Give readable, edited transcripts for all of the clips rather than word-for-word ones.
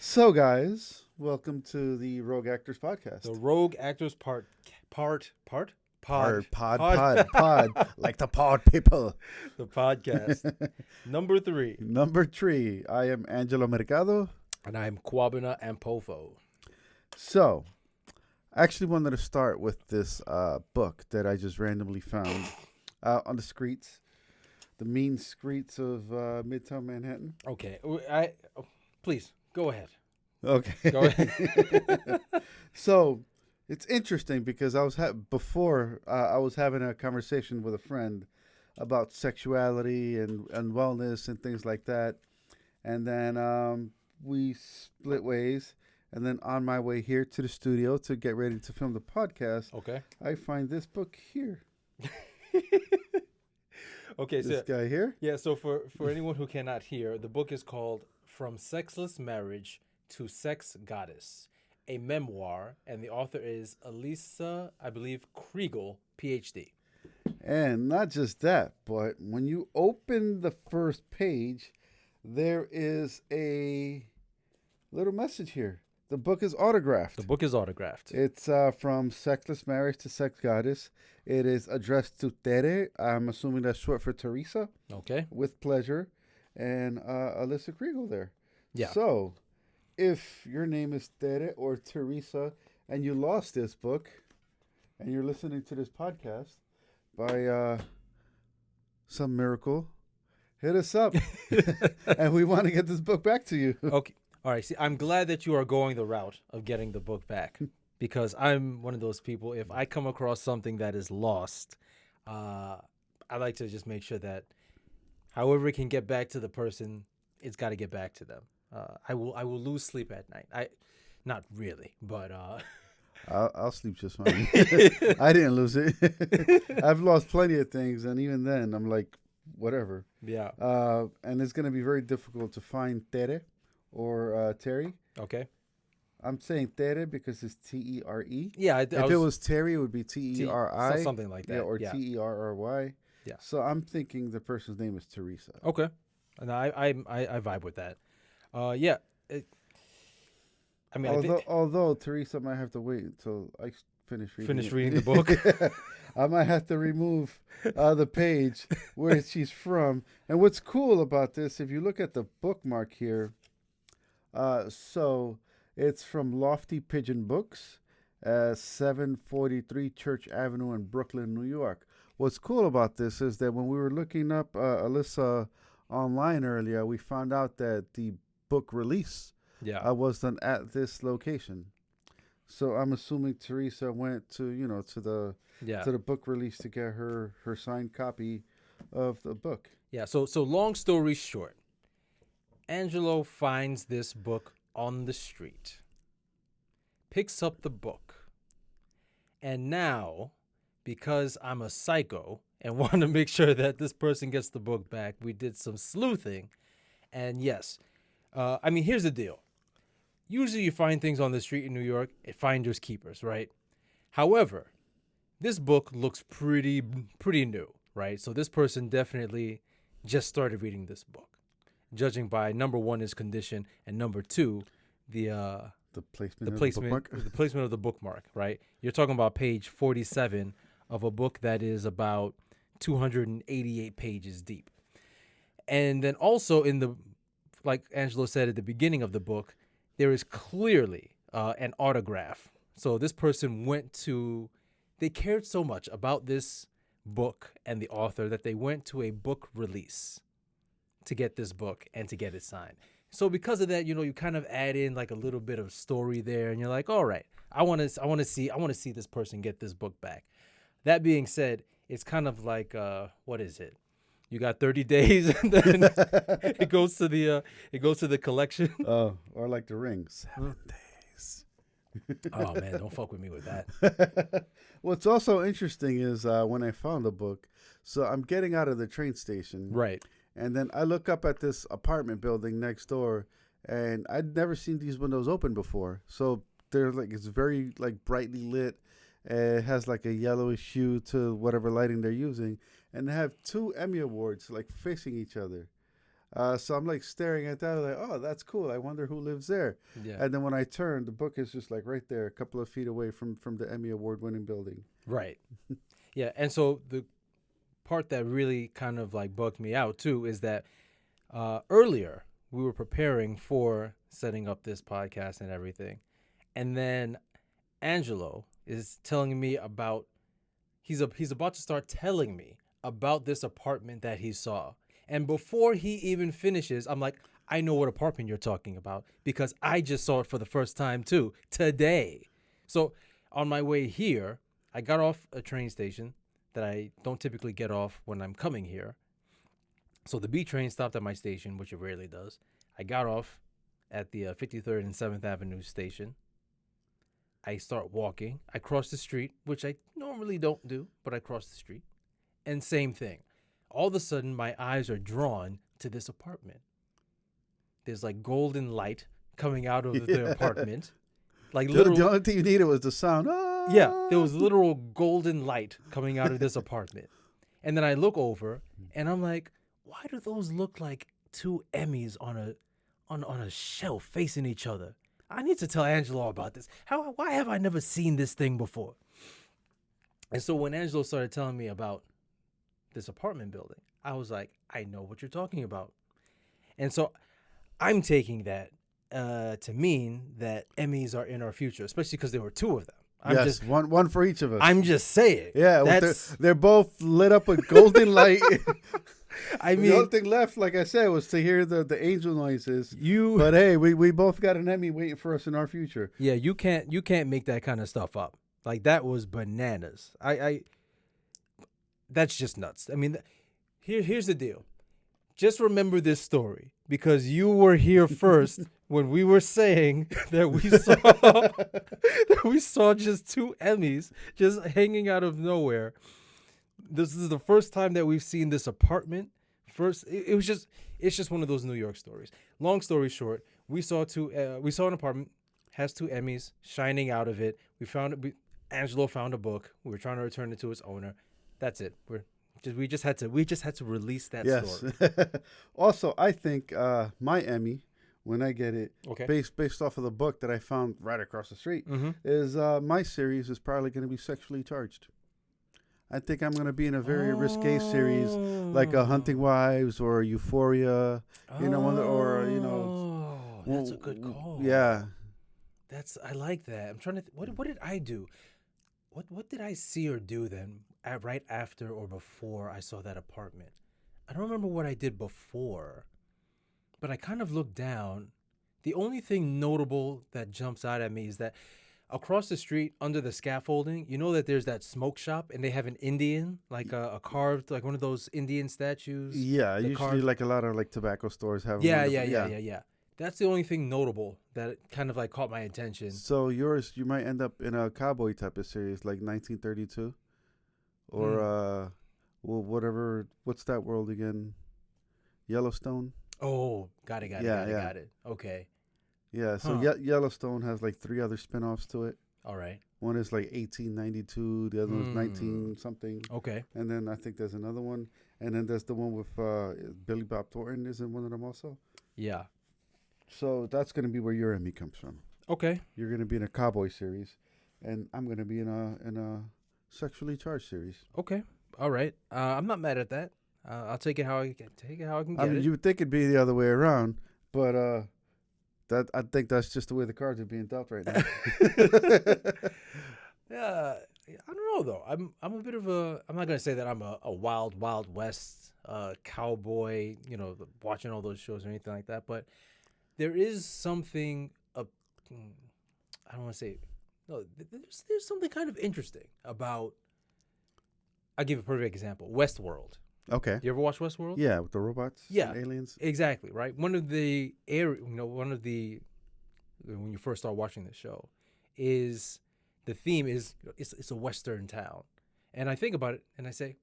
So, guys, welcome to the Rogue Actors The Podcast. Rogue Actors Part Pod Pod, like the pod people. the podcast number 3, Number 3, I am Angelo Mercado. and I'm Kwabena and Povo. So, I actually wanted to start with this book that I just randomly found out on the streets, the mean streets of Midtown Manhattan. Okay, please go ahead. Okay. Go ahead. So, it's interesting because I was before I was having a conversation with a friend about sexuality and wellness and things like that, and then we split ways. And then on my way here to the studio to get ready to film the podcast, Okay. I find this book here. Okay. This So guy here. yeah. So for anyone who cannot hear, the book is called "From Sexless Marriage to Sex Goddess," a memoir, and the author is Elisa, I believe, Kriegel, PhD. And not just that, but when you open the first page, there is a little message here. The book is autographed. The book is autographed. It's from Sexless Marriage to Sex Goddess. It is addressed to Tere. I'm assuming that's short for Teresa. Okay. With pleasure. And Alyssa Kriegel there. Yeah. So, if your name is Tere or Teresa and you lost this book and you're listening to this podcast by some miracle, hit us up. And we want to get this book back to you. Okay. All right. See, I'm glad that you are going the route of getting the book back because I'm one of those people. If I come across something that is lost, I like to just make sure that however it can get back to the person, it's got to get back to them. I will lose sleep at night. Not really, but I'll sleep just fine. I didn't lose it. I've lost plenty of things, and even then, I'm like, whatever. yeah. And it's going to be very difficult to find Tere or Terry. Okay. I'm saying Tere because it's T-E-R-E. Yeah. If it was Terry, it would be T-E-R-I. Something like that. Yeah, or T-E-R-R-Y. Yeah. So I'm thinking the person's name is Teresa. Okay. And I vibe with that. Yeah. I mean, Although Teresa might have to wait until I finish reading the book. I might have to remove the page where she's from. And what's cool about this, if you look at the bookmark here, so it's from Lofty Pigeon Books, 743 Church Avenue in Brooklyn, New York. What's cool about this is that when we were looking up Alyssa online earlier, we found out that the book release was done at this location. So I'm assuming Teresa went to the book release to get her signed copy of the book. Yeah. So long story short, Angelo finds this book on the street, picks up the book, and now, because I'm a psycho and want to make sure that this person gets the book back, we did some sleuthing. And yes, I mean, here's the deal. Usually you find things on the street in New York, finders keepers, right? However, this book looks pretty new, right? So this person definitely just started reading this book, judging by number 1, its condition, and number 2, the placement of the bookmark, right? You're talking about page 47 of a book that is about 288 pages deep. And then also like Angelo said at the beginning of the book, there is clearly an autograph. So this person they cared so much about this book and the author that they went to a book release to get this book and to get it signed. So because of that, you kind of add in like a little bit of story there, and you're like, all right, I want to see this person get this book back. That being said, it's kind of like what is it? You got 30 days, and then it goes to the collection. Oh, or like the ring, 7 days. Oh man, don't fuck with me with that. What's also interesting is when I found the book, so I'm getting out of the train station, Right. and then I look up at this apartment building next door, and I'd never seen these windows open before. So they're like, it's very like brightly lit. It has like a yellowish hue to whatever lighting they're using, and they have 2 Emmy awards like facing each other. So I'm like staring at that, like, oh, that's cool. I wonder who lives there. Yeah. And then when I turn, the book is just like right there, a couple of feet away from the Emmy award-winning building. Right. Yeah. And so the part that really kind of like bugged me out too is that earlier we were preparing for setting up this podcast and everything, and then Angelo is telling me about he's about to start telling me about this apartment that he saw. And before he even finishes, I'm like, I know what apartment you're talking about because I just saw it for the first time too today. So on my way here, I got off a train station that I don't typically get off when I'm coming here. So the B train stopped at my station, which it rarely does. I got off at the 53rd and 7th Avenue station. I start walking. I cross the street, which I normally don't do, but I cross the street. And same thing. All of a sudden, my eyes are drawn to this apartment. There's like golden light coming out of the apartment. Like The only thing you needed was the sound. Ah! Yeah, there was literal golden light coming out of this apartment. And then I look over and I'm like, why do those look like two Emmys on a shelf facing each other? I need to tell Angelo about this. Why have I never seen this thing before? And so when Angelo started telling me about this apartment building, I was like, I know what you're talking about. And so I'm taking that to mean that Emmys are in our future, especially because there were two of them. Yes, one for each of us. I'm just saying. Yeah, they're both lit up with golden light. I mean, the only thing left, like I said, was to hear the angel noises. But hey, we both got an Emmy waiting for us in our future. Yeah, you can't make that kind of stuff up. Like that was bananas. That's just nuts. I mean, here's the deal. Just remember this story because you were here first when we were saying that we saw just two Emmys just hanging out of nowhere. This is the first time that we've seen this apartment. It's just one of those New York stories. Long story short, we saw an apartment has two Emmys shining out of it. Angelo found a book. We were trying to return it to its owner. That's it. We just had to release that story. Also, I think my Emmy, when I get it, okay, based off of the book that I found right across the street, is my series is probably going to be Sexually Charged. I think I'm going to be in a very risque series like Hunting Wives or Euphoria, that's a good call. Yeah. I like that. I'm trying to what did I do? What did I see or do then right after or before I saw that apartment? I don't remember what I did before, but I kind of looked down. The only thing notable that jumps out at me is that across the street under the scaffolding, you know that there's that smoke shop and they have an Indian, like a carved, like one of those Indian statues. Yeah, usually like a lot of like tobacco stores have. Yeah. That's the only thing notable that kind of like caught my attention. So you might end up in a cowboy type of series like 1932 or whatever. What's that world again? Yellowstone. Oh, got it. Okay. Yeah, so Yellowstone has like 3 other spinoffs to it. All right. One is like 1892, the other one's 19 something. Okay. And then I think there's another one, and then there's the one with Billy Bob Thornton is in one of them also. Yeah. So that's going to be where your Emmy comes from. Okay. You're going to be in a cowboy series, and I'm going to be in a Sexually Charged series. Okay. All right. I'm not mad at that. I'll take it how I can get it. You would think it'd be the other way around, but I think that's just the way the cards are being dealt right now. Yeah, I don't know though. I'm a bit of a. I'm not gonna say that I'm a wild west cowboy. Watching all those shows or anything like that. But there is something. I don't want to say. No, there's something kind of interesting about. I'll give a perfect example. Westworld. Okay. You ever watch Westworld? Yeah, with the robots. Yeah, and aliens. Exactly. Right. When you first start watching the show, is the theme is it's a Western town, and I think about it and I say,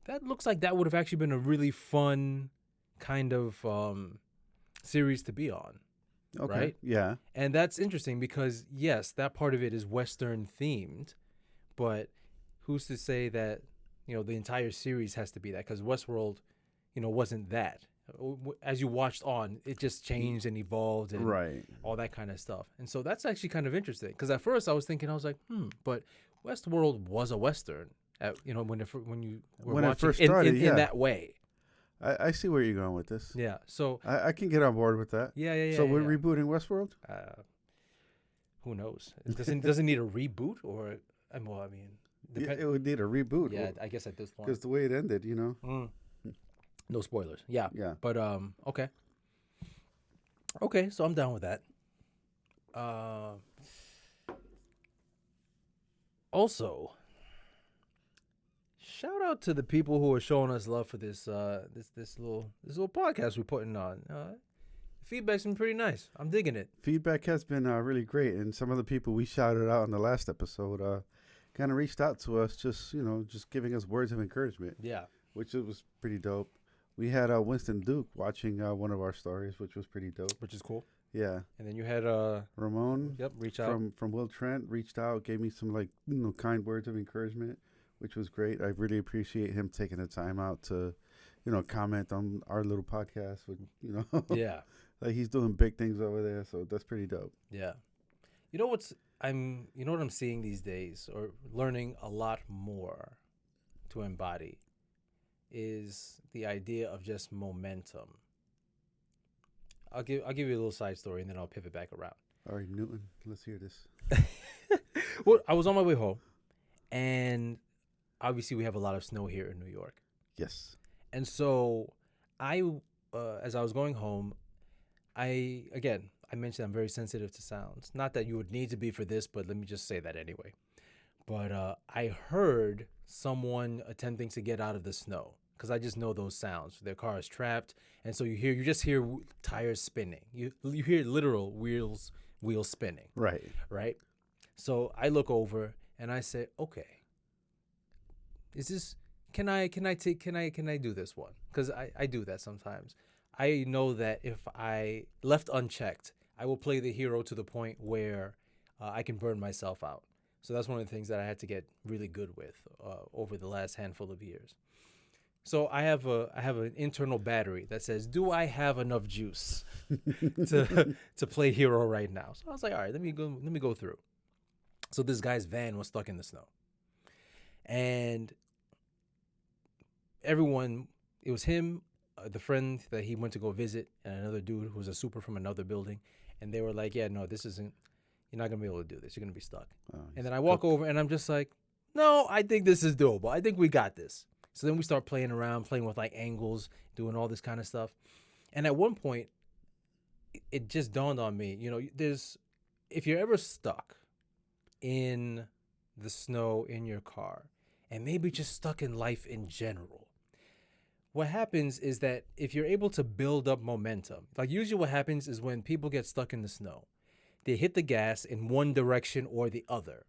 that looks like that would have actually been a really fun kind of series to be on. Okay. Right. Yeah. And that's interesting because yes, that part of it is Western themed, but who's to say that the entire series has to be that? Because Westworld, wasn't that. as you watched on, it just changed and evolved and all that kind of stuff. And so that's actually kind of interesting because at first I was like, but Westworld was a Western, when you were watching it first started, in that way. I see where you're going with this. Yeah, so I can get on board with that. Yeah. So we're rebooting Westworld? Who knows? It doesn't need a reboot, or it would need a reboot. Yeah, I guess at this point, because the way it ended, No spoilers. Yeah. Yeah. But okay. So I'm down with that. Also, shout out to the people who are showing us love for this little podcast we're putting on. Feedback's been pretty nice. I'm digging it. Feedback has been really great, and some of the people we shouted out in the last episode kind of reached out to us, just giving us words of encouragement. Yeah, which was pretty dope. We had Winston Duke watching one of our stories, which was pretty dope. Which is cool. Yeah. And then you had Ramon. Yep, reach out from Will Trent, reached out, gave me some kind words of encouragement, which was great. I really appreciate him taking the time out to, comment on our little podcast. Yeah. Like he's doing big things over there, so that's pretty dope. Yeah. You know what I'm seeing these days, or learning a lot more to embody, is the idea of just momentum. I'll give you a little side story and then I'll pivot back around. All right, Newton, let's hear this. Well, I was on my way home, and obviously we have a lot of snow here in New York. Yes. And so as I was going home, I mentioned I'm very sensitive to sounds. Not that you would need to be for this, but let me just say that anyway. But I heard someone attempting to get out of the snow, because I just know those sounds. Their car is trapped, and so you just hear tires spinning. You hear literal wheels spinning. Right. So I look over and I say, okay, is this? Can I do this one? Because I do that sometimes. I know that if I left unchecked, I will play the hero to the point where I can burn myself out. So that's one of the things that I had to get really good with over the last handful of years. So I have an internal battery that says, do I have enough juice to play hero right now? So I was like, all right, let me go through. So this guy's van was stuck in the snow. And everyone, it was him, the friend that he went to go visit, and another dude who was a super from another building. And they were like, yeah, no, this isn't, you're not going to be able to do this. You're going to be stuck. And then I walk over and I'm just like, no, I think this is doable. I think we got this. So then we start playing with like angles, doing all this kind of stuff. And at one point, it just dawned on me, if you're ever stuck in the snow in your car, and maybe just stuck in life in general, what happens is that if you're able to build up momentum, like usually what happens is when people get stuck in the snow, they hit the gas in one direction or the other.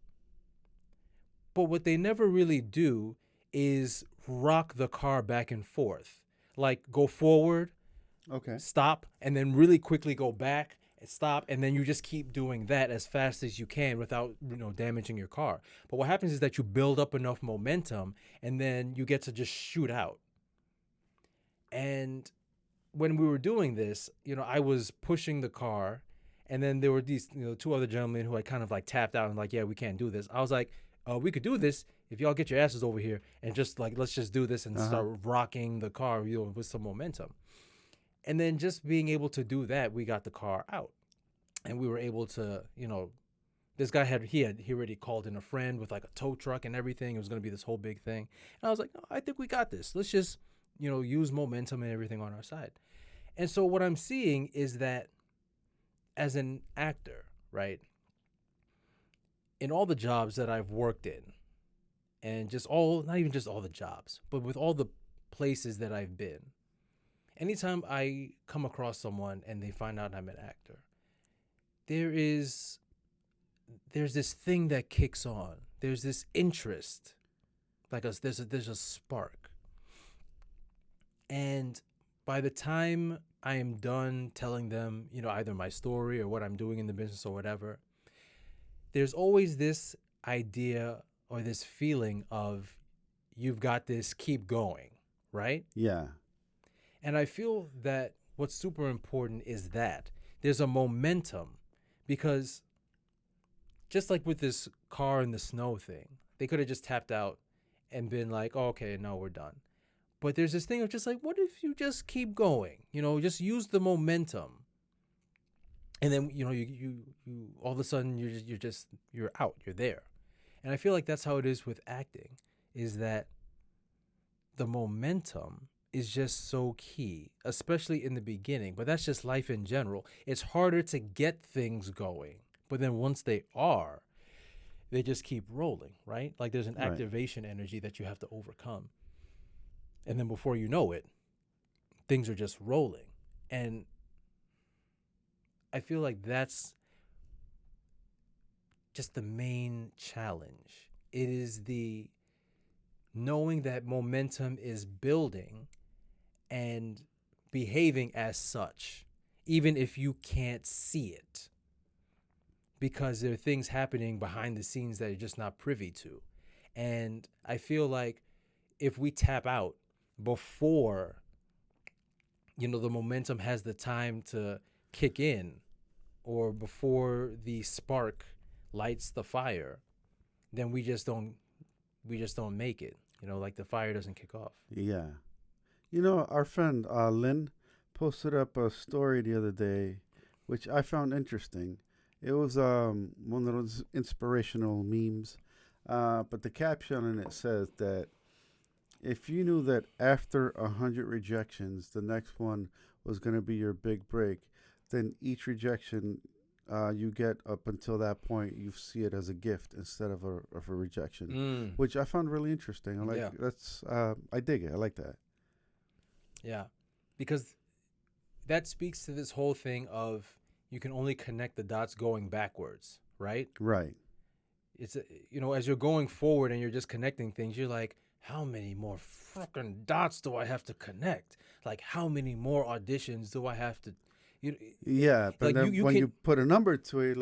But what they never really do is rock the car back and forth. Like go forward, stop, and then really quickly go back and stop, and then you just keep doing that as fast as you can without, damaging your car. But what happens is that you build up enough momentum, and then you get to just shoot out. And when we were doing this, I was pushing the car, and then there were these, two other gentlemen who I kind of like tapped out and like, yeah, we can't do this. I was like, we could do this if y'all get your asses over here and just like, let's just do this and start rocking the car, with some momentum. And then just being able to do that, we got the car out, and we were able to, this guy he already called in a friend with like a tow truck and everything. It was going to be this whole big thing. And I was like, oh, I think we got this. Let's just, use momentum and everything on our side. And so what I'm seeing is that as an actor, right, in all the jobs that I've worked in, and not even just all the jobs, but with all the places that I've been, anytime I come across someone and they find out I'm an actor, there's this thing that kicks on. There's this interest, there's a spark. And by the time I am done telling them, either my story or what I'm doing in the business or whatever, there's always this idea or this feeling of, you've got this, keep going, right? Yeah. And I feel that what's super important is that there's a momentum, because just like with this car in the snow thing, they could have just tapped out and been like, oh, okay, no, we're done. But there's this thing of just like, what if you just keep going? Just use the momentum. And then, you all of a sudden you're out, you're there. And I feel like that's how it is with acting, is that the momentum is just so key, especially in the beginning. But that's just life in general. It's harder to get things going. But then once they are, they just keep rolling, right? Like there's an activation energy that you have to overcome. And then before you know it, things are just rolling. And I feel like that's just the main challenge. It is the knowing that momentum is building and behaving as such, even if you can't see it, because there are things happening behind the scenes that you're just not privy to. And I feel like if we tap out before, the momentum has the time to kick in, or before the spark lights the fire, then we just don't make it. Like the fire doesn't kick off. Yeah. Our friend Lynn posted up a story the other day, which I found interesting. It was one of those inspirational memes, but the caption on it says that if you knew that after 100 rejections, the next one was going to be your big break, then each rejection you get up until that point, you see it as a gift instead of a rejection, which I found really interesting. I dig it. I like that. Yeah, because that speaks to this whole thing of you can only connect the dots going backwards, right? Right. It's as you're going forward and you're just connecting things, you're like, how many more fucking dots do I have to connect? Like, how many more auditions do I have to? Yeah, but like then when you put a number to it,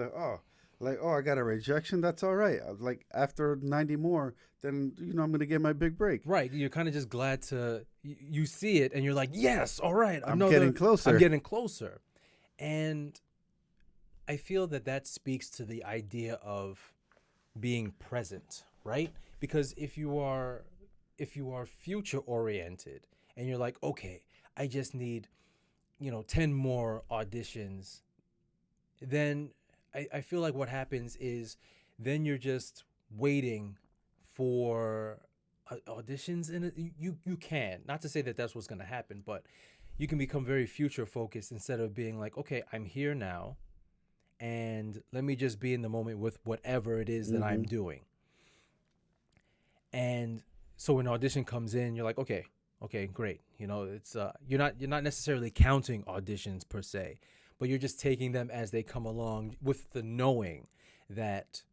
I got a rejection. That's all right. Like after 90 more, then I'm gonna get my big break. Right. You're kind of just glad to you see it, and you're like, yes, all right. I'm getting closer. I'm getting closer, and I feel that speaks to the idea of being present, right? Because if you are future oriented and you're like, okay, I just need 10 more auditions, then I feel like what happens is then you're just waiting for auditions, and you can, not to say that that's what's going to happen, but you can become very future focused instead of being like, okay, I'm here now and let me just be in the moment with whatever it is that I'm doing. And so when audition comes in, you're like, okay, great. It's you're not necessarily counting auditions per se, but you're just taking them as they come along with the knowing that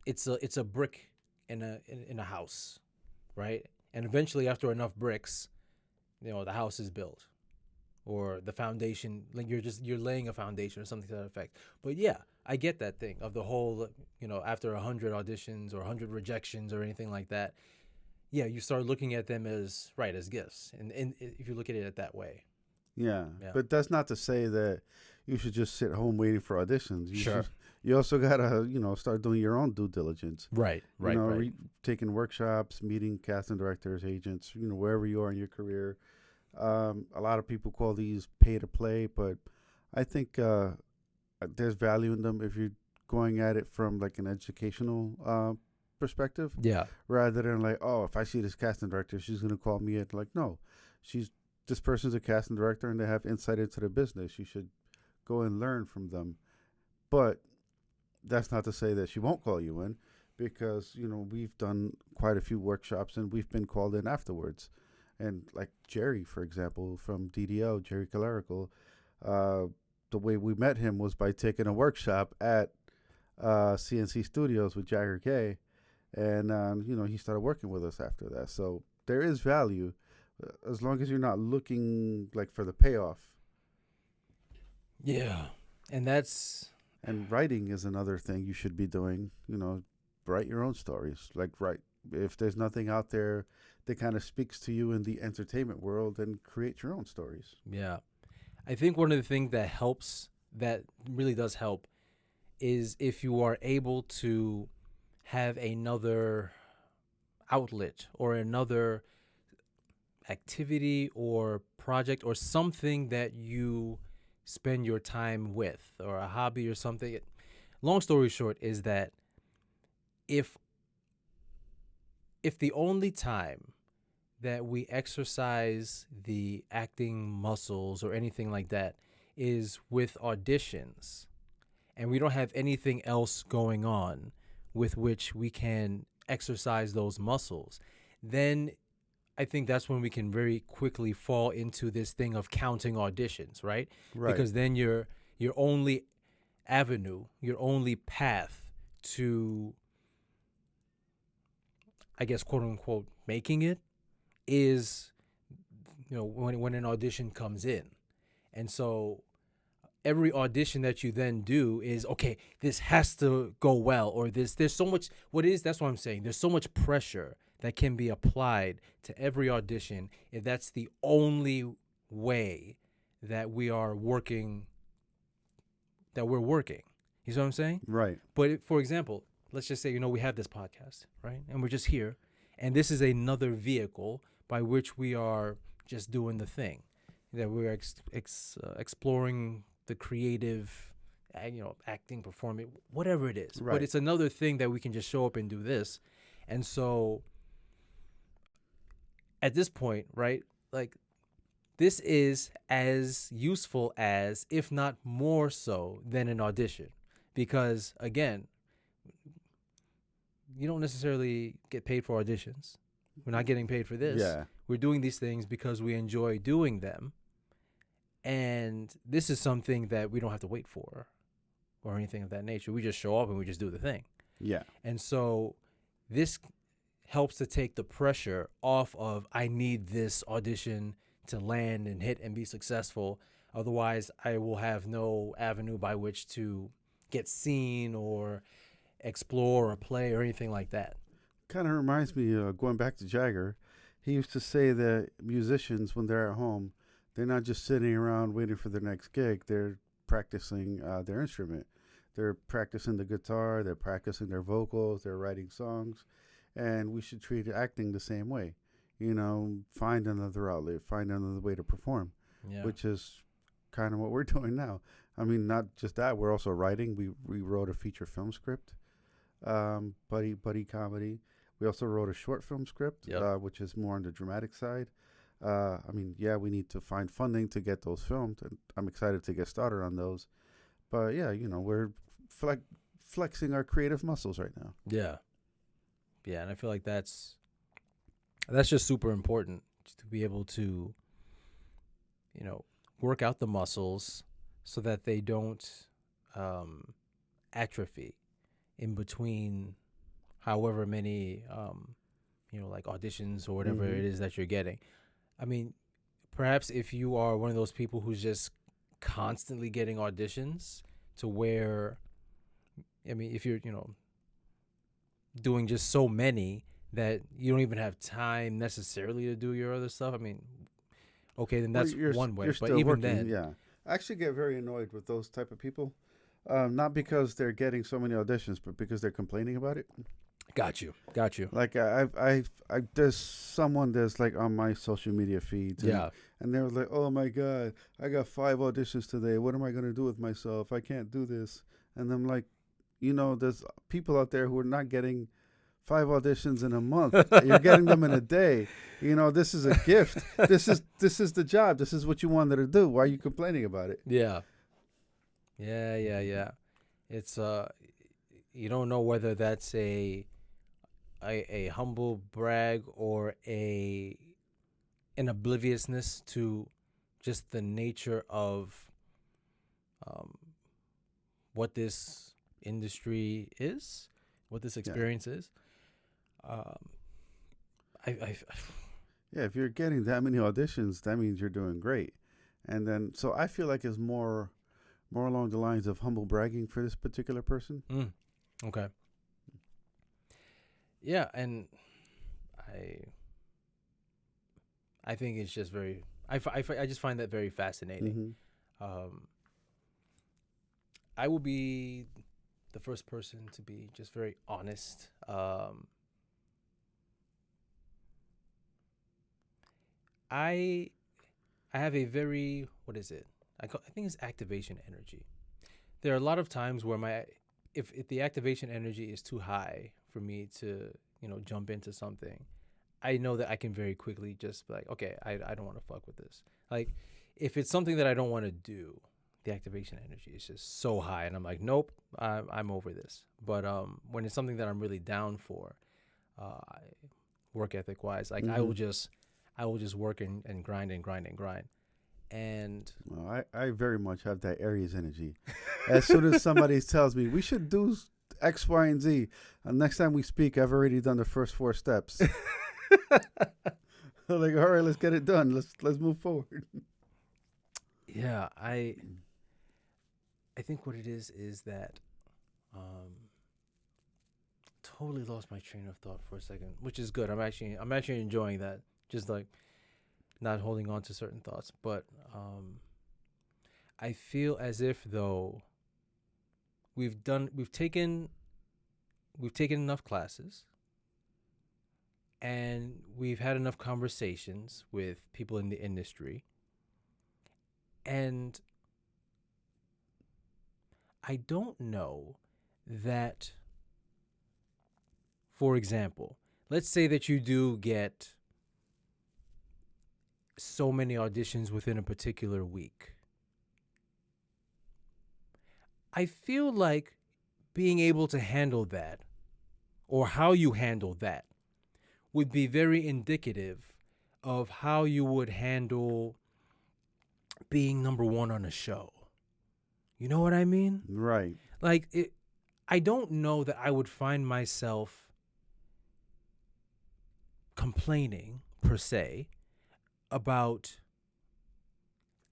it's a brick in a house, right? And eventually, after enough bricks, the house is built, or the foundation. Like you're laying a foundation or something to that effect. But yeah, I get that thing of the whole, after 100 auditions or 100 rejections or anything like that. Yeah, you start looking at them as gifts, and if you look at it that way. Yeah, but that's not to say that you should just sit home waiting for auditions. Sure. You also gotta, start doing your own due diligence. Right. Taking workshops, meeting casting directors, agents, wherever you are in your career. A lot of people call these pay to play, but I think there's value in them if you're going at it from like an educational perspective. Yeah. Rather than like, oh, if I see this casting director, she's gonna call me in. Like, no, this person's a casting director and they have insight into the business. You should go and learn from them. But that's not to say that she won't call you in, because we've done quite a few workshops and we've been called in afterwards. And like Jerry, for example, from DDO, Jerry Calerical, the way we met him was by taking a workshop at CNC Studios with Jagger K. And, he started working with us after that. So there is value as long as you're not looking like for the payoff. Yeah. And writing is another thing you should be doing. Write your own stories. Like write if there's nothing out there that kind of speaks to you in the entertainment world, then create your own stories. Yeah. I think one of the things that helps, that really does help, is if you are able to have another outlet or another activity or project or something that you spend your time with, or a hobby or something. Long story short is that if the only time that we exercise the acting muscles or anything like that is with auditions, and we don't have anything else going on with which we can exercise those muscles, then I think that's when we can very quickly fall into this thing of counting auditions, right? Because then your only avenue, your only path to, I guess, quote unquote, making it is, when an audition comes in. And so every audition that you then do is, okay, this has to go well, or there's so much, that's what I'm saying. There's so much pressure that can be applied to every audition if that's the only way that we're working. You see what I'm saying? Right. But for example, let's just say, we have this podcast, right? And we're just here. And this is another vehicle by which we are just doing the thing. That we're exploring the creative, acting, performing, whatever it is. Right. But it's another thing that we can just show up and do this. And so at this point, right, like, this is as useful as, if not more so, than an audition. Because, again, you don't necessarily get paid for auditions. We're not getting paid for this. Yeah. We're doing these things because we enjoy doing them. And this is something that we don't have to wait for or anything of that nature. We just show up and we just do the thing. Yeah. And so this helps to take the pressure off of, I need this audition to land and hit and be successful. Otherwise, I will have no avenue by which to get seen or explore or play or anything like that. Kind of reminds me of going back to Jagger. He used to say that musicians, when they're at home, they're not just sitting around waiting for their next gig. They're practicing their instrument. They're practicing the guitar. They're practicing their vocals. They're writing songs. And we should treat acting the same way. Find another outlet, find another way to perform, which is kind of what we're doing now. I mean, not just that, we're also writing. We wrote a feature film script, buddy comedy. We also wrote a short film script, which is more on the dramatic side. We need to find funding to get those filmed, and I'm excited to get started on those. But we're flexing our creative muscles right now. Yeah, and I feel like that's just super important to be able to, work out the muscles so that they don't atrophy in between however many, like auditions or whatever it is that you're getting. I mean, perhaps if you are one of those people who's just constantly getting auditions to where, if you're, doing just so many that you don't even have time necessarily to do your other stuff. Okay, then that's one way. But even then, yeah, I actually get very annoyed with those type of people, not because they're getting so many auditions, but because they're complaining about it. Got you. Like there's someone that's like on my social media feeds, and they were like, "Oh my God, I got 5 auditions today. What am I gonna do with myself? I can't do this." And I'm like, there's people out there who are not getting 5 auditions in a month. You're getting them in a day. This is a gift. This is the job. This is what you wanted to do. Why are you complaining about it? Yeah. It's you don't know whether that's a humble brag or an obliviousness to just the nature of what this industry is, what this experience is. If you're getting that many auditions, that means you're doing great. And then, so I feel like it's more along the lines of humble bragging for this particular person. Okay. Yeah, and I think it's just very. I just find that very fascinating. I will be the first person to be just very honest. I have a very, what is it? I think it's activation energy. There are a lot of times where if the activation energy is too high for me to, jump into something, I know that I can very quickly just be like, okay, I don't want to fuck with this. Like, if it's something that I don't want to do, the activation energy is just so high, and I'm like, nope, I'm over this. But when it's something that I'm really down for, work ethic wise, like I will just work and grind and grind and grind. And well, I very much have that Aries energy. As soon as somebody tells me we should do X, Y, and Z, next time we speak, I've already done the first 4 steps. I'm like, all right, let's get it done. Let's move forward. Yeah, I think what it is that totally lost my train of thought for a second, which is good. I'm actually enjoying that. Just like not holding on to certain thoughts, but I feel as if though we've taken enough classes and we've had enough conversations with people in the industry, and I don't know that, for example, let's say that you do get so many auditions within a particular week. I feel like being able to handle that, or how you handle that, would be very indicative of how you would handle being number one on a show. You know what I mean? Right. Like, I don't know that I would find myself complaining, per se, about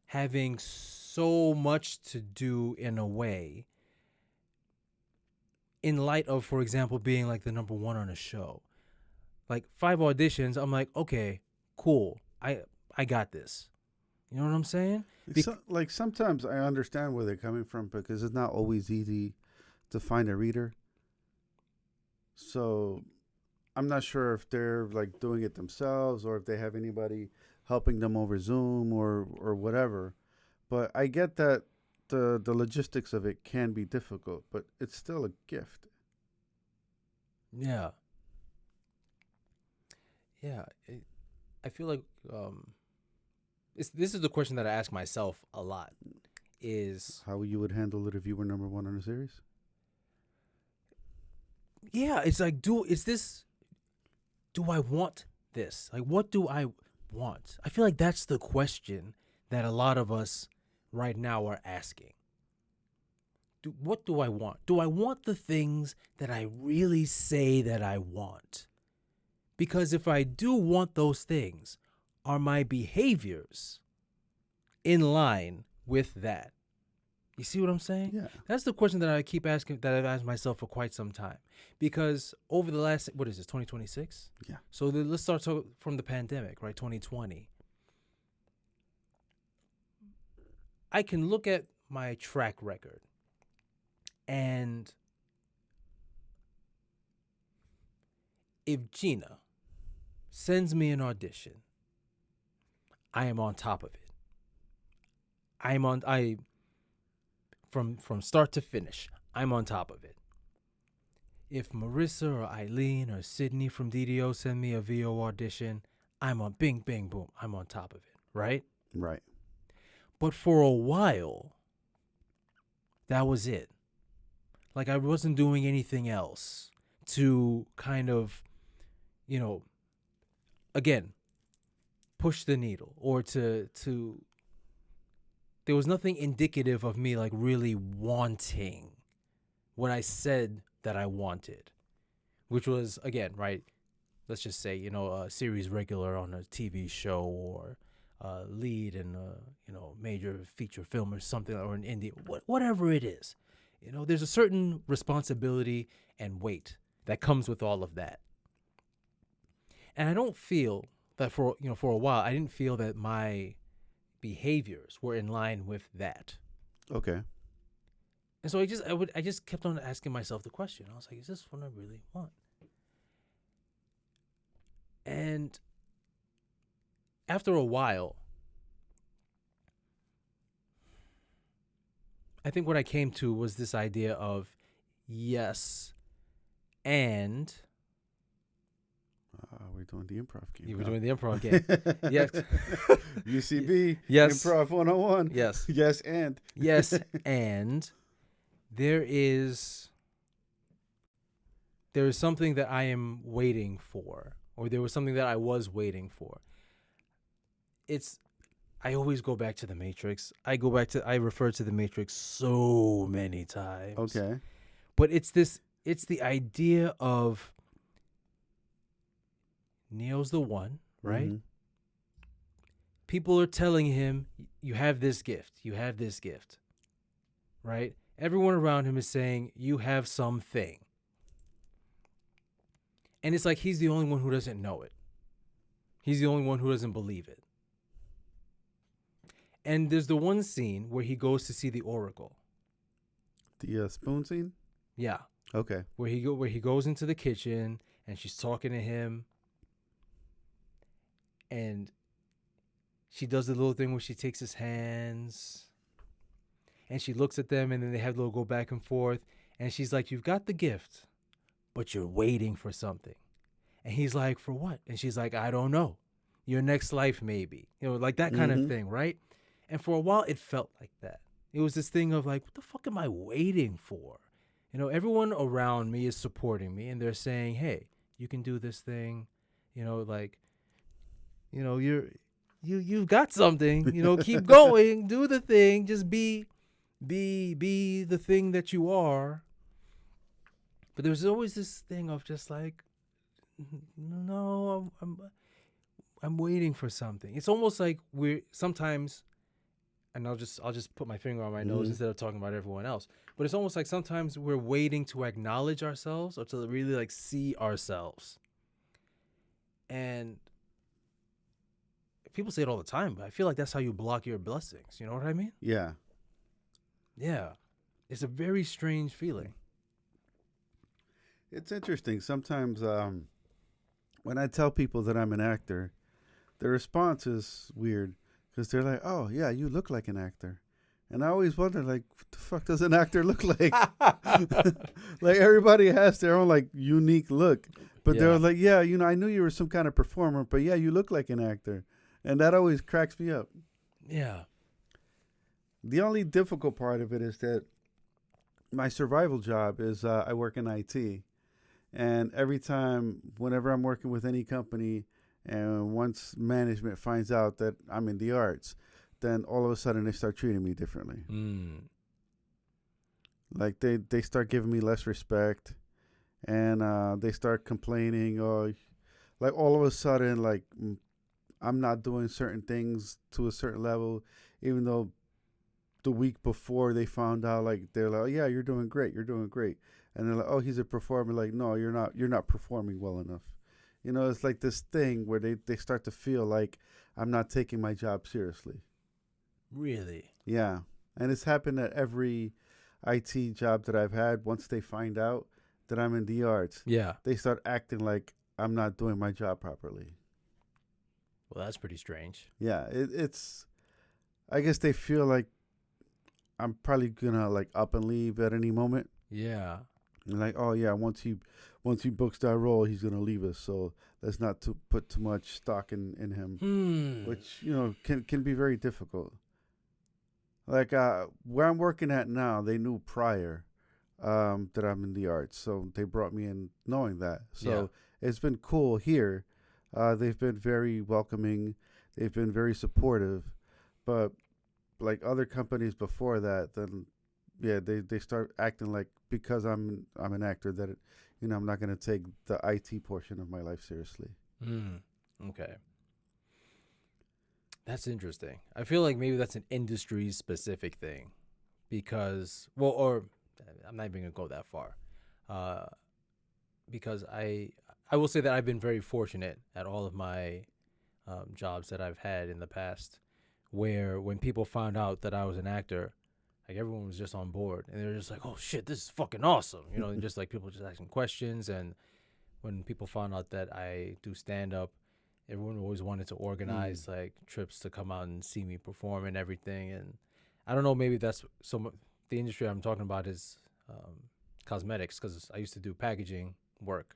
having so much to do in a way, in light of, for example, being like the number one on a show. Like 5 auditions, I'm like, okay, cool. I got this. You know what I'm saying? Like sometimes I understand where they're coming from, because it's not always easy to find a reader. So I'm not sure if they're like doing it themselves or if they have anybody helping them over Zoom or whatever. But I get that the logistics of it can be difficult, but it's still a gift. Yeah. Yeah. I feel like this is the question that I ask myself a lot, is how you would handle it if you were number one on a series? Yeah, it's like, do I want this? Like, what do I want? I feel like that's the question that a lot of us right now are asking. What do I want? Do I want the things that I really say that I want? Because if I do want those things, are my behaviors in line with that? You see what I'm saying? Yeah. That's the question that I keep asking, that I've asked myself for quite some time. Because over the last, what is this, 2026? Yeah. So let's start from the pandemic, right? 2020. I can look at my track record, and if Gina sends me an audition, I am on top of it. From start to finish, I'm on top of it. If Marissa or Eileen or Sydney from DDO send me a VO audition, I'm on bing, bang, boom. I'm on top of it, right? Right. But for a while, that was it. Like, I wasn't doing anything else to kind of, again, push the needle, or to there was nothing indicative of me like really wanting what I said that I wanted, which was, again, right, let's just say, a series regular on a TV show, or lead in a major feature film or something, or an indie, whatever it is. There's a certain responsibility and weight that comes with all of that. And I don't feel that for a while, I didn't feel that my behaviors were in line with that. Okay. And so I just kept on asking myself the question. I was like, is this what I really want? And after a while, I think what I came to was this idea of yes, and we're doing the improv game. You were doing the improv game. Yes. UCB. Yes. Improv 101. Yes. Yes, and. Yes, and there is something that I am waiting for, or there was something that I was waiting for. I always go back to TheMatrix. I refer to TheMatrix so many times. Okay. But it's the idea of Neo's the one, right? Mm-hmm. People are telling him, you have this gift, right? Everyone around him is saying, you have something. And it's like he's the only one who doesn't know it. He's the only one who doesn't believe it. And there's the one scene where he goes to see the Oracle. The spoon scene? Yeah. Okay. Where he goes into the kitchen and she's talking to him. And she does the little thing where she takes his hands and she looks at them, and then they have a little go back and forth. And she's like, you've got the gift, but you're waiting for something. And he's like, for what? And she's like, I don't know. Your next life, maybe. Like that kind of thing, right? And for a while, it felt like that. It was this thing of like, what the fuck am I waiting for? Everyone around me is supporting me, and they're saying, hey, you can do this thing. You've got something, keep going, do the thing, just be the thing that you are. But there's always this thing of just like, no, I'm waiting for something. It's almost like we're sometimes, and I'll just put my finger on my nose instead of talking about everyone else. But it's almost like sometimes we're waiting to acknowledge ourselves or to really like see ourselves. And people say it all the time, but I feel like that's how you block your blessings. You know what I mean? Yeah. Yeah. It's a very strange feeling. It's interesting. Sometimes when I tell people that I'm an actor, their response is weird because they're like, oh, yeah, you look like an actor. And I always wonder, like, what the fuck does an actor look like? Like, everybody has their own, like, unique look. But they're like, yeah, I knew you were some kind of performer, but yeah, you look like an actor. And that always cracks me up. Yeah. The only difficult part of it is that my survival job is I work in IT. And whenever I'm working with any company, and once management finds out that I'm in the arts, then all of a sudden they start treating me differently. Like they start giving me less respect, and they start complaining, or like all of a sudden, like I'm not doing certain things to a certain level, even though the week before they found out, like they're like, oh, yeah, you're doing great. And they're like, oh, he's a performer. Like, no, you're not performing well enough. It's like this thing where they start to feel like I'm not taking my job seriously. Really? Yeah. And it's happened at every IT job that I've had. Once they find out that I'm in the arts, they start acting like I'm not doing my job properly. Well, that's pretty strange. Yeah, it's. I guess they feel like I'm probably gonna like up and leave at any moment. Yeah. And like, oh yeah, once he books that role, he's gonna leave us. So let's not put too much stock in him, which can be very difficult. Like where I'm working at now, they knew prior that I'm in the arts, so they brought me in knowing that. So it's been cool here. They've been very welcoming. They've been very supportive. But like other companies before that, then they start acting like because I'm an actor that I'm not going to take the IT portion of my life seriously. Okay. That's interesting. I feel like maybe that's an industry specific thing because or I'm not even going to go that far. Because I I will say that I've been very fortunate at all of my jobs that I've had in the past, where when people found out that I was an actor, like everyone was just on board, and they're just like, "Oh shit, this is fucking awesome," you know, and just like people just asking questions. And when people found out that I do stand up, everyone always wanted to organize like trips to come out and see me perform and everything. And I don't know, maybe that's the industry I'm talking about is cosmetics, because I used to do packaging work,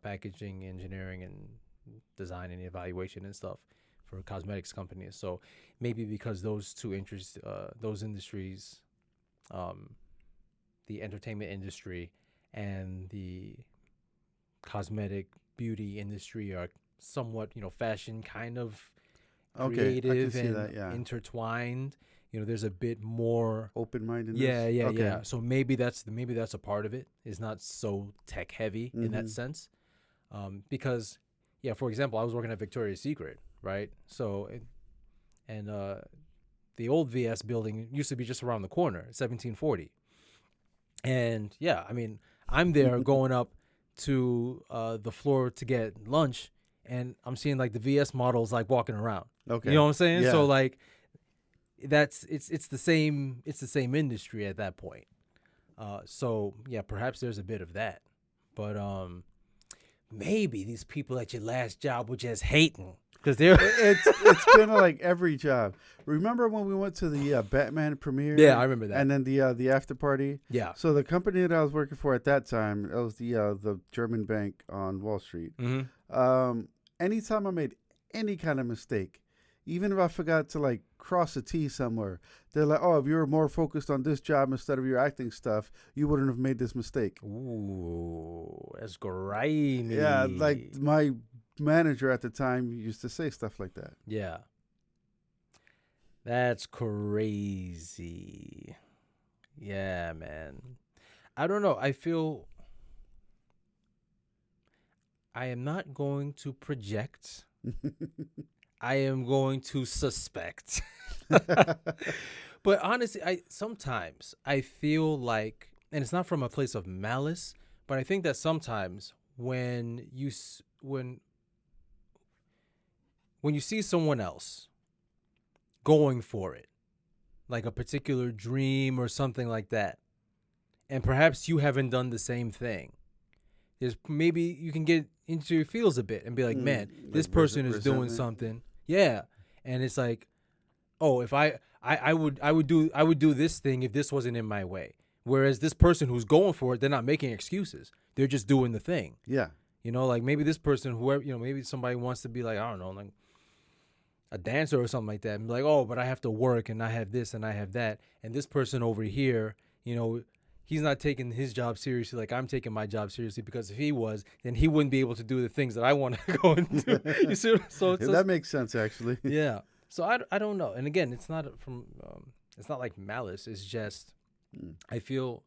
packaging engineering and design and evaluation and stuff for cosmetics companies. So maybe because those two interests, those industries, the entertainment industry and the cosmetic beauty industry are somewhat, fashion kind of creative and intertwined. There's a bit more open-mindedness. Yeah. So maybe that's a part of it. It's not so tech heavy in that sense. Because, for example, I was working at Victoria's Secret, right? So, the old VS building used to be just around the corner, 1740. And I'm there going up to the floor to get lunch, and I'm seeing like the VS models like walking around. Okay. You know what I'm saying? Yeah. So like it's the same industry at that point. So yeah, perhaps there's a bit of that. But maybe these people at your last job were just hating. Because it's kind of like every job. Remember when we went to the Batman premiere? Yeah, I remember that. And then the after party. Yeah. So the company that I was working for at that time, it was the German bank on Wall Street. Mm-hmm. Anytime I made any kind of mistake, even if I forgot to like cross a T somewhere, they're like, "Oh, if you were more focused on this job instead of your acting stuff, you wouldn't have made this mistake." Ooh, that's grimy. Yeah, like my manager at the time used to say stuff like that. Yeah. That's crazy. Yeah, man. I don't know. I feel I am not going to project. I am going to suspect. But honestly, sometimes I feel like, and it's not from a place of malice, but I think that sometimes when you see someone else going for it, like a particular dream or something like that, and perhaps you haven't done the same thing, there's maybe you can get into your feels a bit and be like, man, this person is doing something. Yeah. And it's like, oh, if I would do this thing if this wasn't in my way. Whereas this person who's going for it, they're not making excuses. They're just doing the thing. Yeah. Like maybe this person, whoever, maybe somebody wants to be like, I don't know, like a dancer or something like that. And be like, oh, but I have to work and I have this and I have that. And this person over here, he's not taking his job seriously like I'm taking my job seriously, because if he was, then he wouldn't be able to do the things that I want to go and do. You see? So that makes sense, actually. Yeah. So I don't know. And again, it's not it's not like malice. It's just I feel,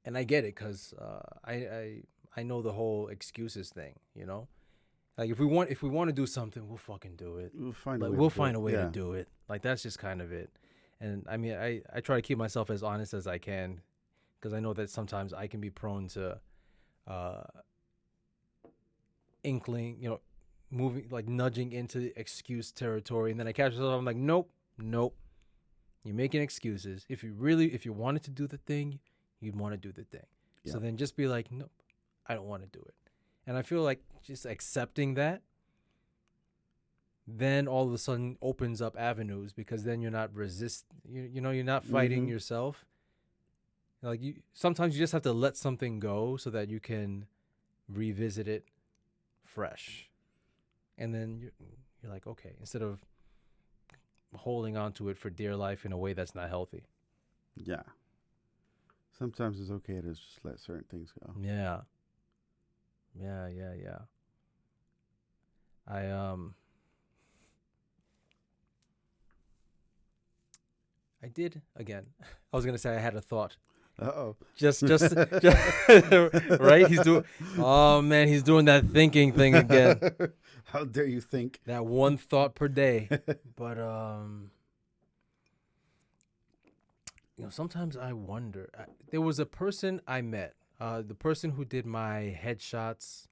and I get it, because I know the whole excuses thing. Like if we want to do something, we'll fucking do it. We'll find a way to do it. Like that's just kind of it. And I try to keep myself as honest as I can, because I know that sometimes I can be prone to inkling, moving, like nudging into excuse territory, and then I catch myself. I'm like, nope. You're making excuses. If you wanted to do the thing, you'd want to do the thing. Yeah. So then just be like, nope, I don't want to do it. And I feel like just accepting that, then all of a sudden opens up avenues, because then you're not you're not fighting yourself. Like sometimes you just have to let something go so that you can revisit it fresh. And then you're like, okay, instead of holding on to it for dear life in a way that's not healthy. Yeah. Sometimes it's okay to just let certain things go. Yeah. I did again. I was gonna say I had a thought. Uh-oh. Just right? He's doing that thinking thing again. How dare you think? That one thought per day. But sometimes I wonder. There was a person I met, the person who did my headshots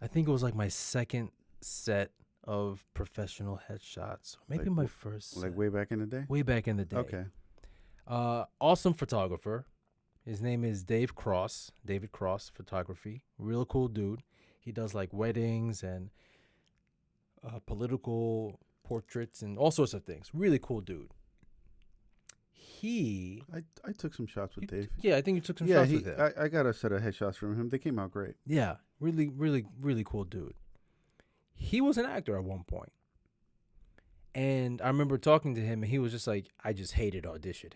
I think it was like my second set of professional headshots. Maybe Like my first like set. way back in the day? Way back in the day. Okay. Awesome photographer. His name is David Cross Photography. Real cool dude. He does like weddings and political portraits and all sorts of things. Really cool dude. I took some shots with Dave. Yeah, I think you took some shots with him. I got a set of headshots from him. They came out great. Yeah, really, really, really cool dude. He was an actor at one point. And I remember talking to him and he was just like, I just hated auditioning.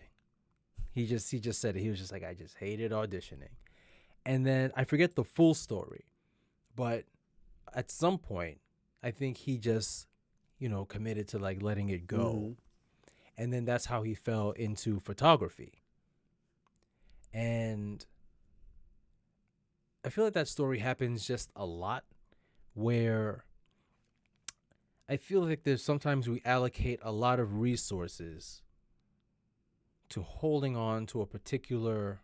He just said it. He was just like, I just hated auditioning. And then I forget the full story, but at some point, I think he just, committed to like letting it go. Mm-hmm. And then that's how he fell into photography. And I feel like that story happens just a lot, where I feel like there's sometimes we allocate a lot of resources to holding on to a particular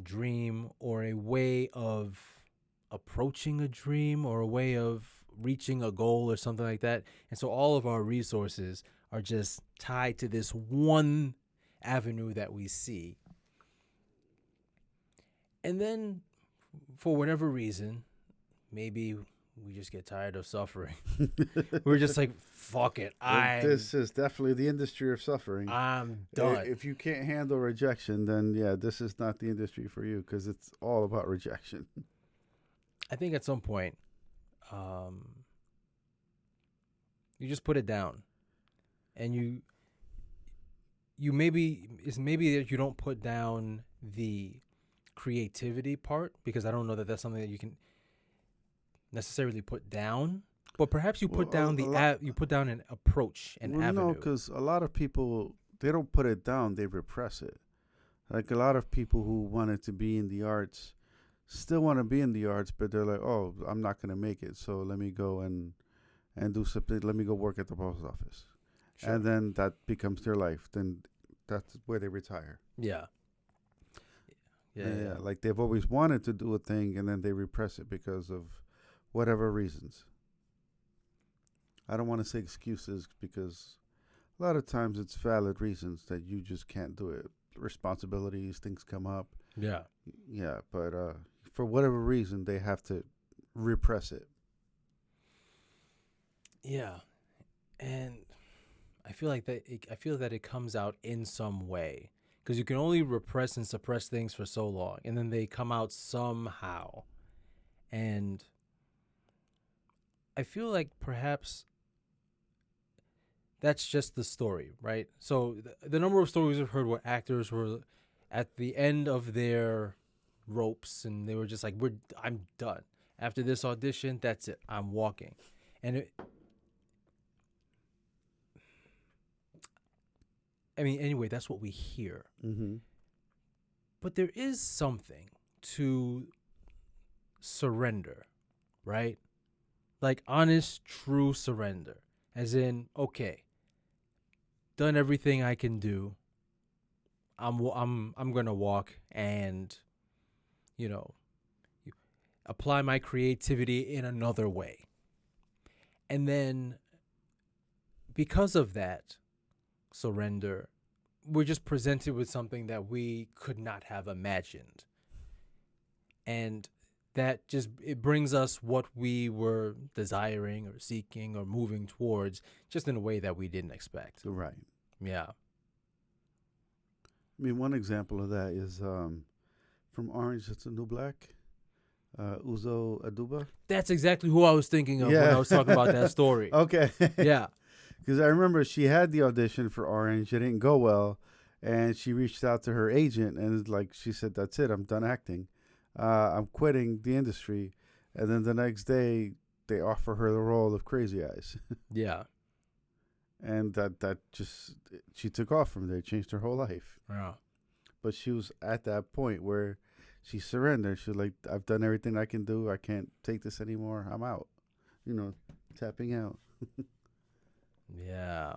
dream or a way of approaching a dream or a way of reaching a goal or something like that. And so all of our resources are just tied to this one avenue that we see. And then for whatever reason, maybe we just get tired of suffering. We're just like, fuck it. This is definitely the industry of suffering. I'm done. If you can't handle rejection, then yeah, this is not the industry for you, because it's all about rejection. I think at some point, you just put it down, and you maybe that you don't put down the creativity part, because I don't know that that's something that you can necessarily put down, but perhaps you put down you put down an approach, an avenue. No, because a lot of people, they don't put it down, they repress it. Like a lot of people who wanted to be in the arts still want to be in the arts, but they're like, oh, I'm not going to make it, so let me go and do something. Let me go work at the post office. Sure. And then that becomes their life. Then that's where they retire. Yeah. Yeah. Like they've always wanted to do a thing, and then they repress it because of whatever reasons. I don't want to say excuses, because a lot of times it's valid reasons that you just can't do it. Responsibilities, things come up. Yeah. Yeah, but for whatever reason, they have to repress it. Yeah. And I feel like that it comes out in some way, because you can only repress and suppress things for so long, and then they come out somehow. And I feel like perhaps that's just the story, right? So the number of stories we've heard where actors were at the end of their ropes and they were just like, I'm done. After this audition, that's it. I'm walking. And anyway, that's what we hear. Mm-hmm. But there is something to surrender, right? Like honest, true surrender. As in, okay, done everything I can do. I'm gonna walk and, apply my creativity in another way. And then, because of that surrender, we're just presented with something that we could not have imagined. And that it brings us what we were desiring or seeking or moving towards, just in a way that we didn't expect. Right. Yeah. I mean, one example of that is from Orange Is the New Black, Uzo Aduba. That's exactly who I was thinking of when I was talking about that story. Okay. Yeah. Because I remember she had the audition for Orange. It didn't go well. And she reached out to her agent and she said, that's it. I'm done acting. I'm quitting the industry. And then the next day, they offer her the role of Crazy Eyes. Yeah. And that just, she took off from there, changed her whole life. Yeah. But she was at that point where she surrendered. She was like, I've done everything I can do. I can't take this anymore. I'm out. Tapping out. Yeah.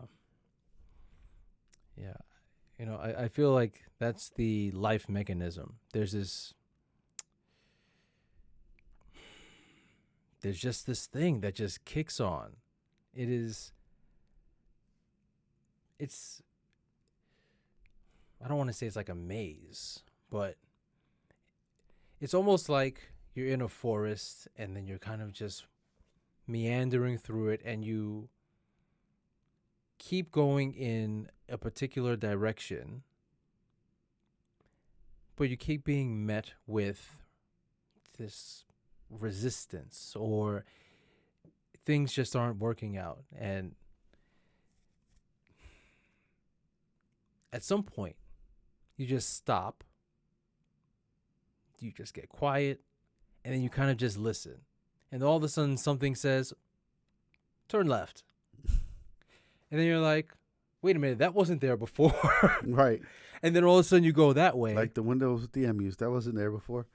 Yeah. I feel like that's the life mechanism. There's this there's just this thing that just kicks on. It's I don't want to say it's like a maze, but it's almost like you're in a forest and then you're kind of just meandering through it, and you keep going in a particular direction, but you keep being met with this resistance, or things just aren't working out. And at some point, you just stop, you just get quiet, and then you kind of just listen. And all of a sudden something says, turn left. And then you're like, wait a minute, that wasn't there before. Right. And then all of a sudden you go that way. Like the windows with the Emmys. That wasn't there before.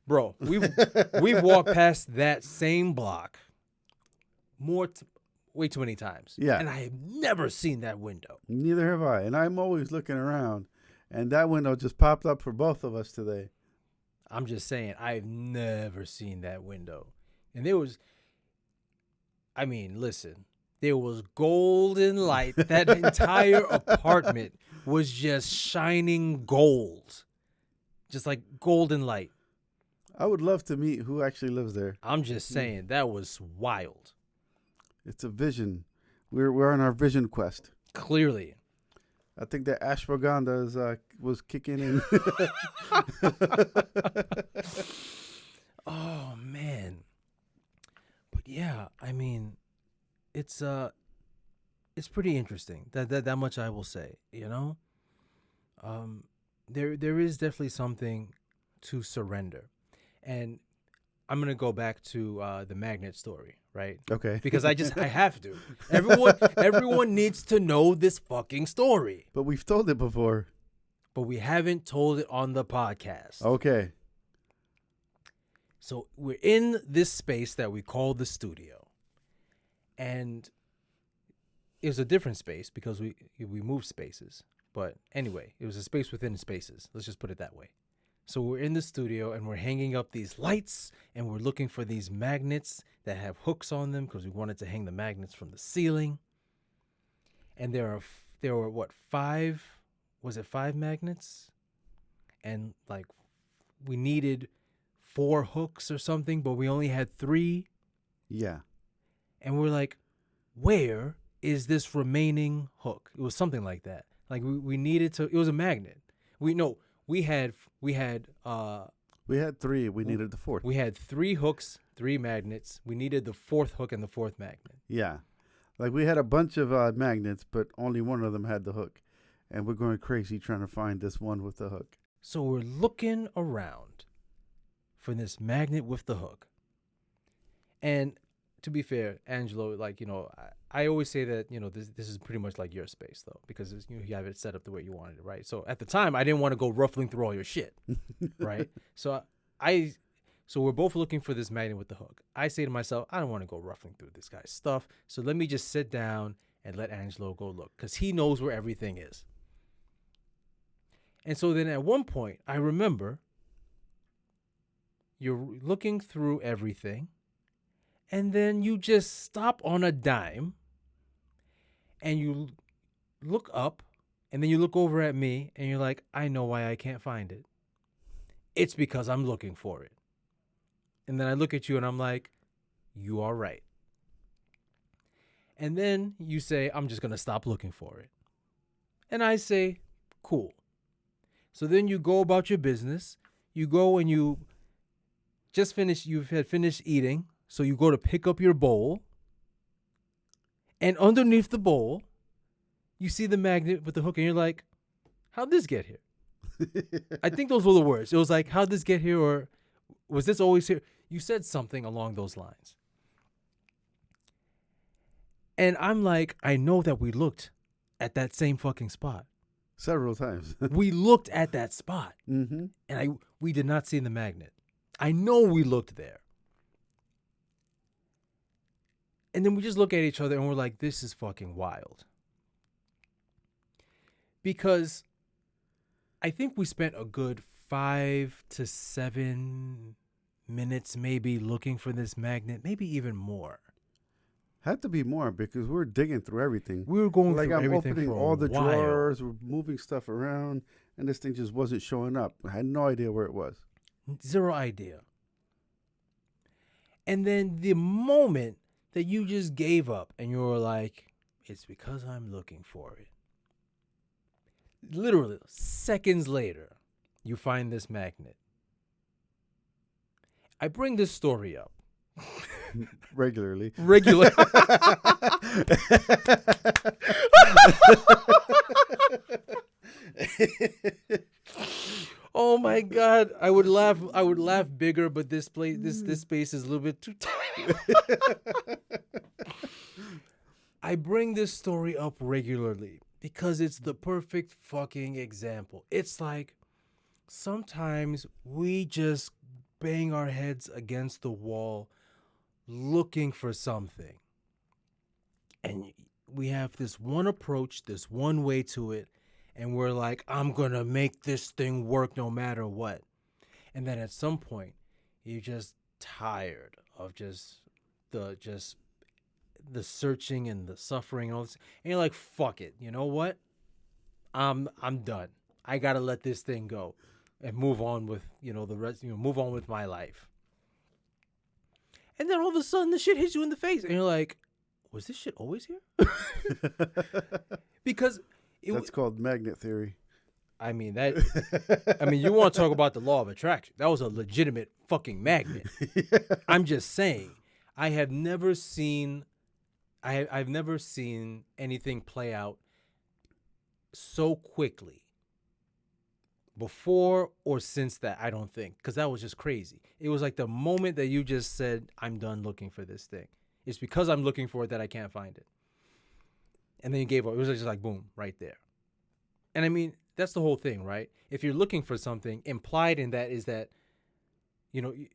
Bro, we've walked past that same block way too many times. Yeah. And I have never seen that window. Neither have I. And I'm always looking around. And that window just popped up for both of us today. I'm just saying, I've never seen that window. And listen, there was golden light. That entire apartment was just shining gold. Just like golden light. I would love to meet who actually lives there. I'm just saying, that was wild. It's a vision. We're on our vision quest. Clearly. I think that ashwagandha was kicking in. Oh man. But yeah, I mean, it's pretty interesting. That much I will say, you know? There is definitely something to surrender. And I'm going to go back to the magnet story, right? Okay. Because I have to. Everyone needs to know this fucking story. But we've told it before. But we haven't told it on the podcast. Okay. So we're in this space that we call the studio. And it was a different space because we moved spaces. But anyway, it was a space within spaces. Let's just put it that way. So we're in the studio and we're hanging up these lights and we're looking for these magnets that have hooks on them because we wanted to hang the magnets from the ceiling. And there were what, 5 magnets? And like we needed 4 hooks or something, but we only had 3. Yeah. And we're like, where is this remaining hook? It was something like that. Like we needed to, it was a magnet. We had 3. We needed the 4th. We had 3 hooks, 3 magnets. We needed the 4th hook and the 4th magnet. Yeah. Like we had a bunch of magnets, but only one of them had the hook. And we're going crazy trying to find this one with the hook. So we're looking around for this magnet with the hook. And to be fair, Angelo, like, you know, I always say that, you know, this is pretty much like your space, though, because you have it set up the way you wanted it, right? So at the time, I didn't want to go ruffling through all your shit, right? So we're both looking for this magnet with the hook. I say to myself, I don't want to go ruffling through this guy's stuff, so let me just sit down and let Angelo go look, because he knows where everything is. And so then at one point, I remember you're looking through everything, and then you just stop on a dime, and you look up, and then you look over at me, and you're like, I know why I can't find it. It's because I'm looking for it. And then I look at you, and I'm like, you are right. And then you say, I'm just going to stop looking for it. And I say, cool. So then you go about your business. You go and you had finished eating. So you go to pick up your bowl, and underneath the bowl, you see the magnet with the hook, and you're like, how'd this get here? I think those were the words. It was like, how'd this get here, or was this always here? You said something along those lines. And I'm like, I know that we looked at that same fucking spot. Several times. We looked at that spot, mm-hmm. and we did not see the magnet. I know we looked there. And then we just look at each other and we're like, this is fucking wild. Because I think we spent a good 5 to 7 minutes maybe looking for this magnet, maybe even more. Had to be more because we're digging through everything. We were going like through I'm everything opening for all the while. drawers, we're moving stuff around, and this thing just wasn't showing up. I had no idea where it was. Zero idea. And then the moment that you just gave up and you were like, it's because I'm looking for it. Literally seconds later, you find this magnet. I bring this story up. Regularly. Oh my God. I would laugh bigger, but this space is a little bit too tight. I bring this story up regularly because it's the perfect fucking example. It's like sometimes we just bang our heads against the wall looking for something. And we have this one approach, this one way to it, and we're like, I'm going to make this thing work no matter what. And then at some point, you're just tired of just the searching and the suffering and all this. And you're like, fuck it. You know what? I'm done. I got to let this thing go and move on with, the rest, move on with my life. And then all of a sudden the shit hits you in the face and you're like, was this shit always here? Because that's called magnet theory. I mean, you want to talk about the law of attraction. That was a legitimate fucking magnet. Yeah. I'm just saying, I've never seen anything play out so quickly before or since that, I don't think, because that was just crazy. It was like the moment that you just said, I'm done looking for this thing. It's because I'm looking for it that I can't find it. And then you gave up. It was just like, boom, right there. And I mean, that's the whole thing, right? If you're looking for something, implied in that is that, you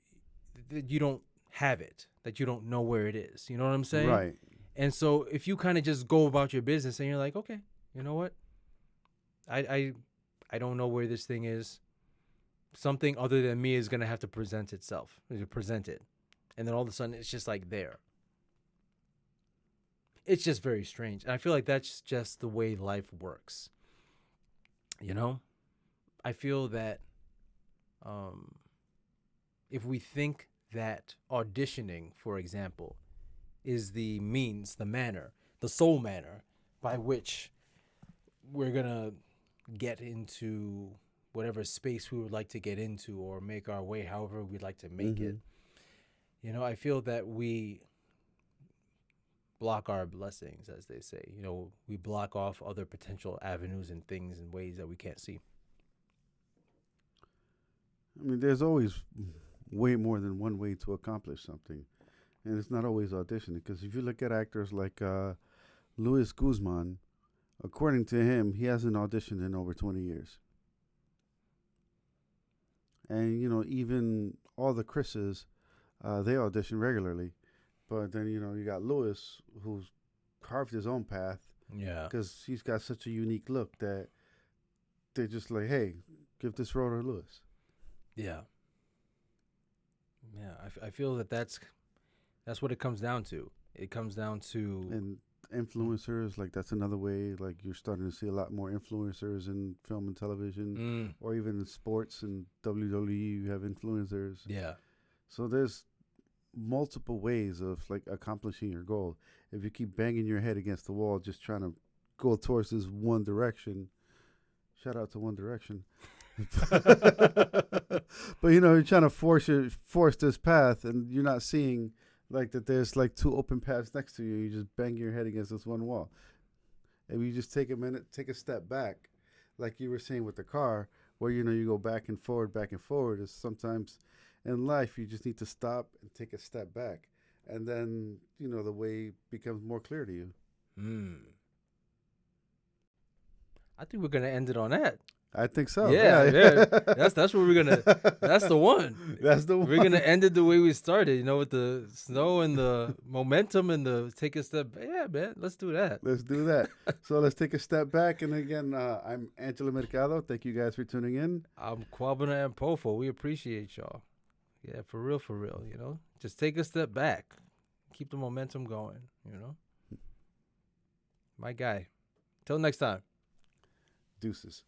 don't have it, that you don't know where it is. You know what I'm saying? Right. And so if you kind of just go about your business and you're like, okay, you know what? I don't know where this thing is. Something other than me is going to have to present itself, present it. And then all of a sudden it's just like there. It's just very strange. And I feel like that's just the way life works. I feel that if we think that auditioning, for example, is the means, the manner, the sole manner by which we're going to get into whatever space we would like to get into or make our way however we'd like to make it. I feel that we block our blessings, as they say. We block off other potential avenues and things and ways that we can't see. I mean, there's always way more than one way to accomplish something. And it's not always auditioning. Because if you look at actors like Luis Guzman, according to him, he hasn't auditioned in over 20 years. And, even all the Chris's, they audition regularly. But then, you got Lewis, who's carved his own path. Yeah. Because he's got such a unique look that they're just like, hey, give this role to Lewis. Yeah. Yeah, I feel that's what it comes down to. It comes down to... And influencers, like that's another way. Like you're starting to see a lot more influencers in film and television. Or even in sports and WWE, you have influencers. Yeah. So there's multiple ways of like accomplishing your goal. If you keep banging your head against the wall just trying to go towards this one direction, shout out to One Direction. But you're trying to force this path and you're not seeing like that there's like two open paths next to you. You just bang your head against this one wall. And you just take a minute, take a step back, like you were saying with the car, where you go back and forward. Is sometimes in life, you just need to stop and take a step back. And then, the way becomes more clear to you. I think we're going to end it on that. I think so. Yeah. That's what we're going to, that's the one. That's the one. We're going to end it the way we started, with the snow and the momentum and the take a step. Yeah, man, let's do that. Let's do that. So let's take a step back. And again, I'm Angelo Mercado. Thank you guys for tuning in. I'm Kwabena and Pofo. We appreciate y'all. Yeah, for real, you know? Just take a step back. Keep the momentum going, you know? My guy. Till next time. Deuces.